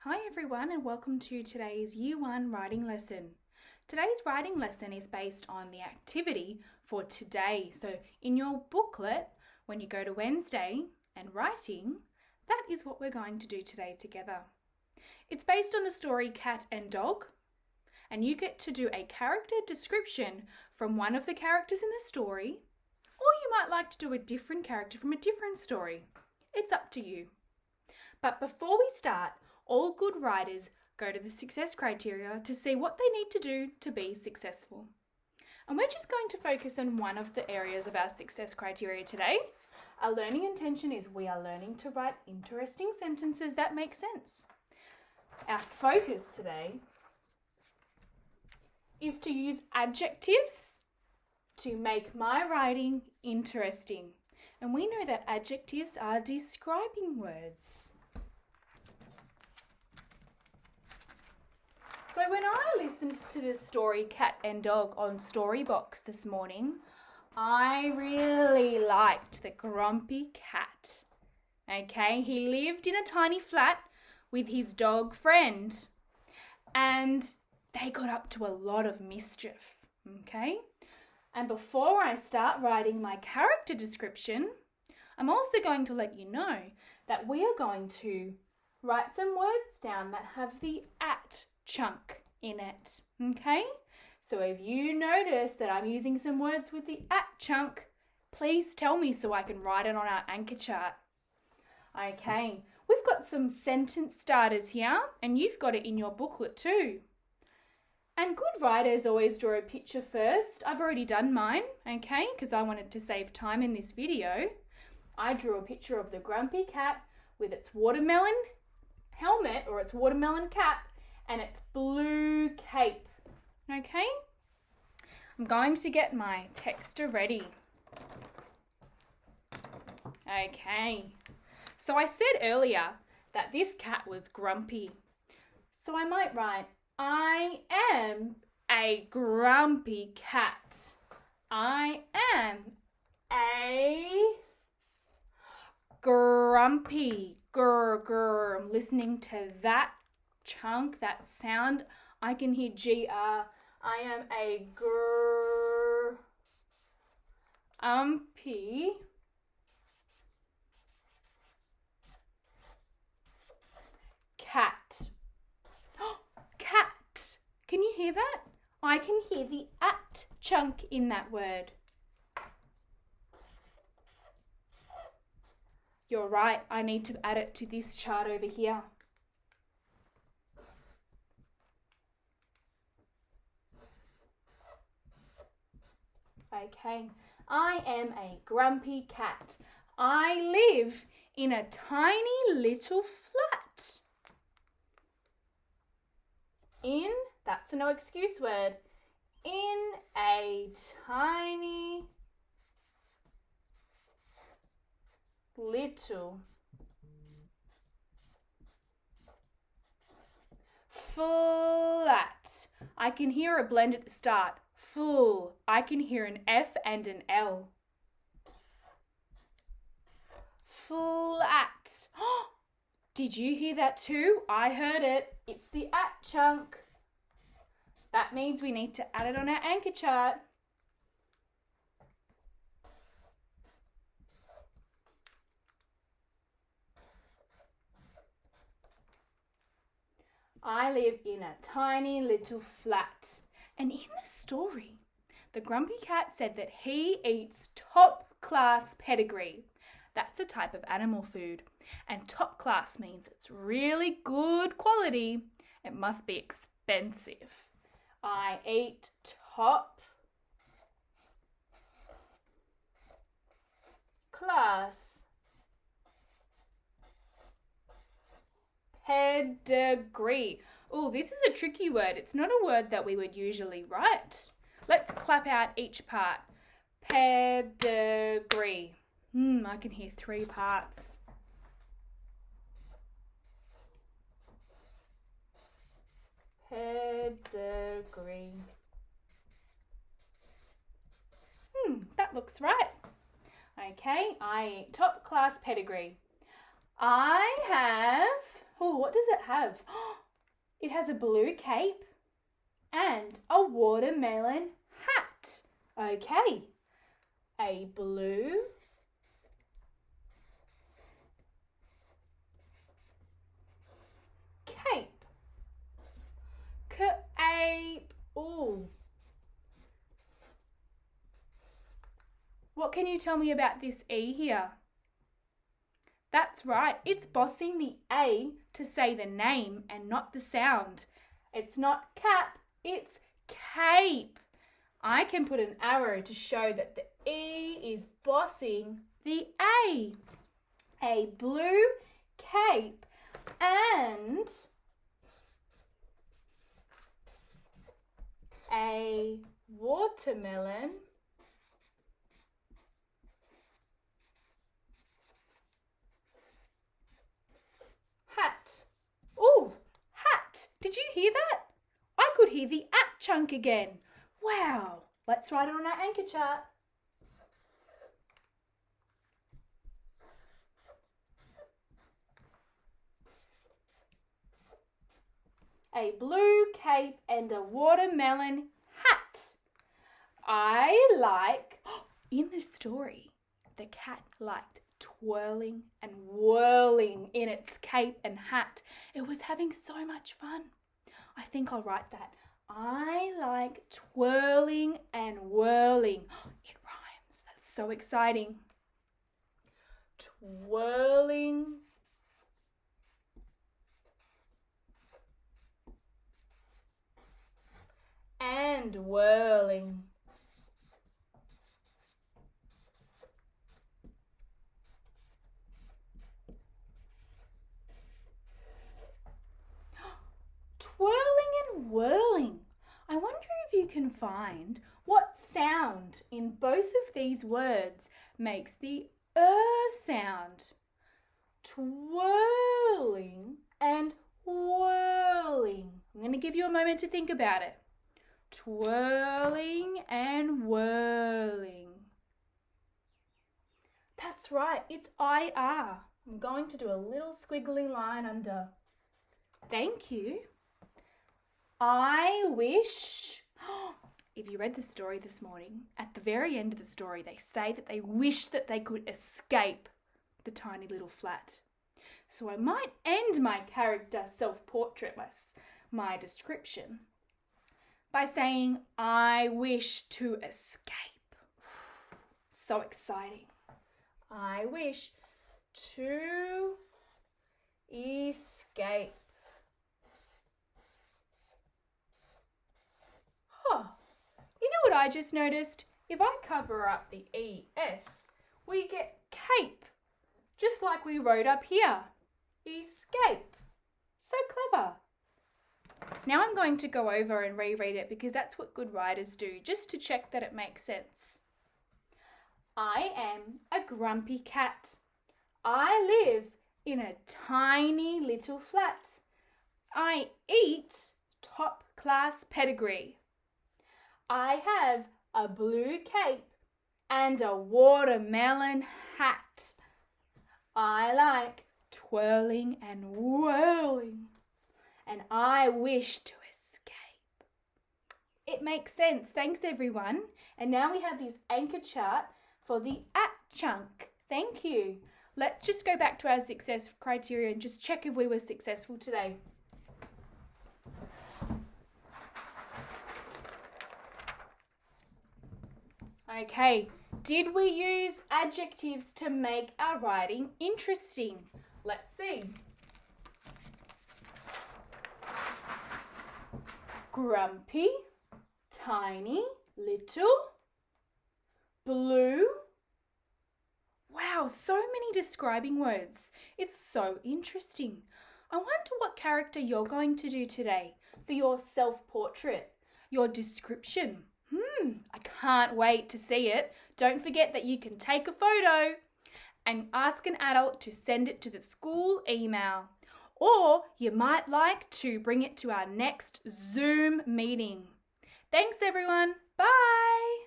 Hi everyone and welcome to today's Year 1 writing lesson. Today's writing lesson is based on the activity for today. So in your booklet, when you go to Wednesday and writing, that is what we're going to do today together. It's based on the story Cat and Dog, and you get to do a character description from one of the characters in the story, or you might like to do a different character from a different story. It's up to you. But before we start, all good writers go to the success criteria to see what they need to do to be successful. And we're just going to focus on one of the areas of our success criteria today. Our learning intention is we are learning to write interesting sentences that make sense. Our focus today is to use adjectives to make my writing interesting. And we know that adjectives are describing words. So when I listened to the story Cat and Dog on Storybox this morning, I really liked the grumpy cat. Okay, he lived in a tiny flat with his dog friend and they got up to a lot of mischief. Okay, and before I start writing my character description, I'm also going to let you know that we are going to write some words down that have the at chunk in it, okay? So if you notice that I'm using some words with the at chunk, please tell me so I can write it on our anchor chart. Okay, we've got some sentence starters here, and you've got it in your booklet too. And good writers always draw a picture first. I've already done mine, okay, because I wanted to save time in this video. I drew a picture of the grumpy cat with its watermelon helmet or its watermelon cap and its blue cape. Okay? I'm going to get my texter ready. Okay. So I said earlier that this cat was grumpy. So I might write, I am a grumpy cat. I am a grumpy. Grr. I'm listening to that chunk, that sound. I can hear GR. I am a grumpy cat. Cat. Can you hear that? I can hear the at chunk in that word. You're right, I need to add it to this chart over here. Okay, I am a grumpy cat. I live in a tiny little flat. That's a no excuse word, in a tiny little flat. I can hear a blend at the start. Full. I can hear an F and an L. Flat. Did you hear that too? I heard it. It's the at chunk. That means we need to add it on our anchor chart. I live in a tiny little flat. And in the story, the grumpy cat said that he eats top-class pedigree. That's a type of animal food. And top class means it's really good quality. It must be expensive. I eat top class pedigree. Oh, this is a tricky word. It's not a word that we would usually write. Let's clap out each part. Pedigree. I can hear 3 parts. Pedigree. That looks right. Okay, I eat top class pedigree. I have Oh, what does it have? It has a blue cape and a watermelon hat. Okay, a blue cape. Cape. Ooh. What can you tell me about this E here? That's right, it's bossing the A to say the name and not the sound. It's not cap, it's cape. I can put an arrow to show that the E is bossing the A. A blue cape and a watermelon hat. Oh, hat. Did you hear that? I could hear the at chunk again. Wow. Let's write it on our anchor chart. A blue cape and a watermelon hat. I like, in the story, the cat liked twirling and whirling in its cape and hat. It was having so much fun. I think I'll write that. I like twirling and whirling. It rhymes. That's so exciting. Twirling and whirling. Twirling and whirling. I wonder if you can find what sound in both of these words makes the sound. Twirling and whirling. I'm going to give you a moment to think about it. Twirling and whirling. That's right, it's IR. I'm going to do a little squiggly line under. Thank you. I wish, if you read the story this morning, at the very end of the story, they say that they wish that they could escape the tiny little flat. So I might end my character self-portrait, my description, by saying, I wish to escape. So exciting. I wish to escape. You know what I just noticed? If I cover up the ES, we get cape, just like we wrote up here. Escape. So clever. Now I'm going to go over and reread it because that's what good writers do, just to check that it makes sense. I am a grumpy cat. I live in a tiny little flat. I eat top-class pedigree. I have a blue cape and a watermelon hat. I like twirling and whirling, and I wish to escape. It makes sense. Thanks, everyone. And now we have this anchor chart for the at chunk. Thank you. Let's just go back to our success criteria and just check if we were successful today. Okay, did we use adjectives to make our writing interesting? Let's see. Grumpy, tiny, little, blue. Wow, so many describing words. It's so interesting. I wonder what character you're going to do today for your self-portrait, your description. I can't wait to see it. Don't forget that you can take a photo and ask an adult to send it to the school email. Or you might like to bring it to our next Zoom meeting. Thanks, everyone. Bye.